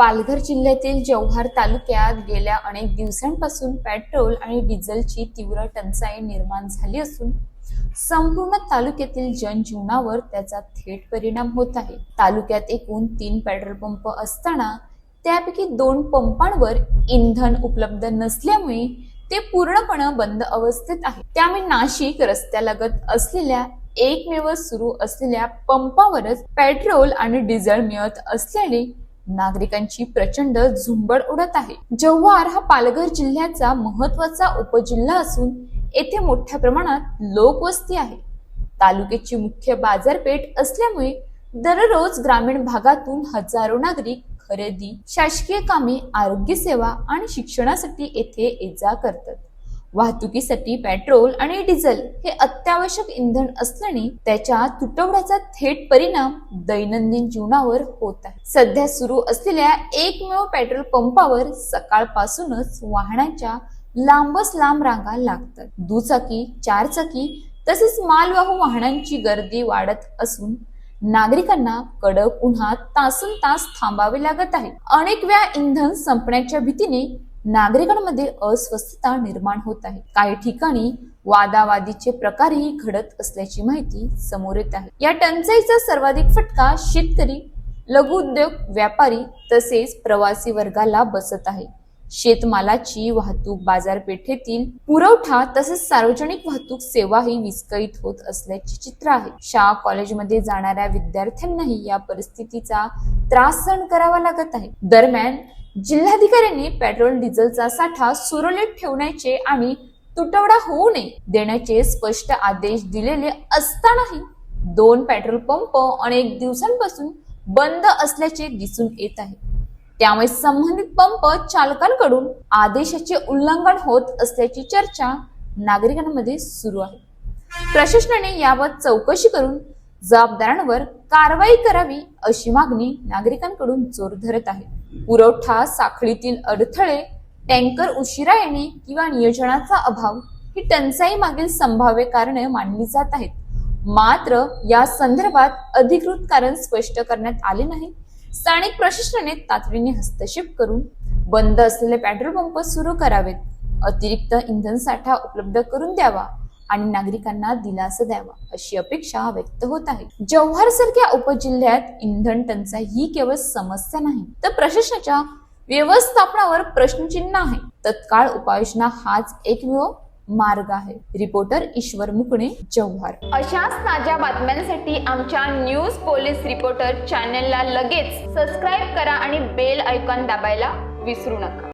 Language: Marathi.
पालघर जिल्ह्यातील जव्हार तालुक्यात गेल्या अनेक दिवसांपासून पेट्रोल आणि डिझेलची तीव्र टंचाई निर्माण झाली असून संपूर्ण तालुक्यातील जनजीवनावर त्याचा थेट परिणाम होत आहे। तालुक्यात एकूण 3 पेट्रोल पंप असताना त्यापैकी 2 पंपांवर इंधन उपलब्ध नसल्यामुळे ते पूर्णपणे बंद अवस्थेत आहे। त्यामुळे नाशिक रस्त्यालगत असलेल्या एकमेव सुरू असलेल्या पंपावरच पेट्रोल आणि डिझेल मिळत असल्याने नागरिकांची प्रचंड झुंबड उडत आहे। जव्हार हा पालघर जिल्ह्याचा महत्त्वाचा उपजिल्हा असून येथे मोठ्या प्रमाणात लोकवस्ती आहे। तालुक्याची मुख्य बाजारपेठ असल्यामुळे दररोज ग्रामीण भागातून हजारो नागरिक खरेदी, शासकीय कामे, आरोग्य सेवा आणि शिक्षणासाठी येथे ये-जा करतात। वाहतुकीसाठी पेट्रोल आणि डिझेल हे अत्यावश्यक इंधन असल्याने त्याच्या तुटवड्याचा थेट परिणाम दैनंदिन जीवनावर होत आहे। सध्या सुरू असलेल्या एकमेव पेट्रोल पंपावर सकाळपासूनच वाहनांच्या लांबच लांब रांगा लागतात। दुचाकी, चारचाकी तसेच मालवाहू वाहनांची गर्दी वाढत असून नागरिकांना कडक उन्हात तासनतास थांबावे लागत आहे। अनेक वेळा इंधन संपण्याच्या भीतीने नागरिकांमध्ये अस्वस्थता निर्माण होत आहे। काही ठिकाणी वादावादीचे प्रकारही घडत असल्याची माहिती समोर येत आहे। या टंचाईचा सर्वाधिक फटका शेतकरी, लघु उद्योग, व्यापारी तसेच प्रवासी वर्गाला बसत आहे। शेतमालाची वाहतूक, बाजारपेठेतील पुरवठा तसेच सार्वजनिक वाहतूक सेवाही विस्कळीत होत असल्याचे चित्र आहे। शाळा कॉलेजमध्ये जाणाऱ्या विद्यार्थ्यांनाही या परिस्थितीचा त्रास सहन करावा लागत आहे। दरम्यान जिल्हाधिकाऱ्यांनी पेट्रोल डिझेलचा साठा सुरळीत ठेवण्याचे आणि तुटवडा होऊ नये देण्याचे स्पष्ट आदेश दिलेले असतानाही 2 पेट्रोल पंप अनेक दिवसांपासून बंद असल्याचे दिसून येत आहे। त्यामुळे संबंधित पंप चालकांकडून आदेशाचे उल्लंघन होत असल्याची चर्चा नागरिकांमध्ये सुरू आहे। प्रशासनाने याबाबत चौकशी करून जबाबदारांवर कारवाई करावी अशी मागणी नागरिकांकडून जोर धरत आहे। पुरवठा साखळीतील अडथळे, टँकर उशिरा येणे किंवा नियोजनाचा अभाव ही टंचाई मागील संभाव्य कारणे मानली जात आहेत। मात्र या संदर्भात अधिकृत कारण स्पष्ट करण्यात आले नाही। स्थानिक प्रशासनाने तातडीने हस्तक्षेप करून बंद असलेले पेट्रोल पंप सुरू करावेत, अतिरिक्त इंधन साठा उपलब्ध करून द्यावा आणि नागरिकांना दिलासा द्यावा अशी अपेक्षा व्यक्त होत आहे। जव्हार सारख्या उपजिल्ह्यात इंधन टंचाई ही केवळ समस्या नाही तर प्रशासनाच्या व्यवस्थापनावर प्रश्नचिन्ह आहे। तत्काळ उपाययोजना हाच एकमेव मार्ग आहे। रिपोर्टर ईश्वर मुकणे, जव्हार। अशाच ताज्या बातम्यांसाठी आमच्या न्यूज पोलीस रिपोर्टर चॅनलला लगेच सबस्क्राईब करा आणि बेल आयकॉन दाबायला विसरू नका।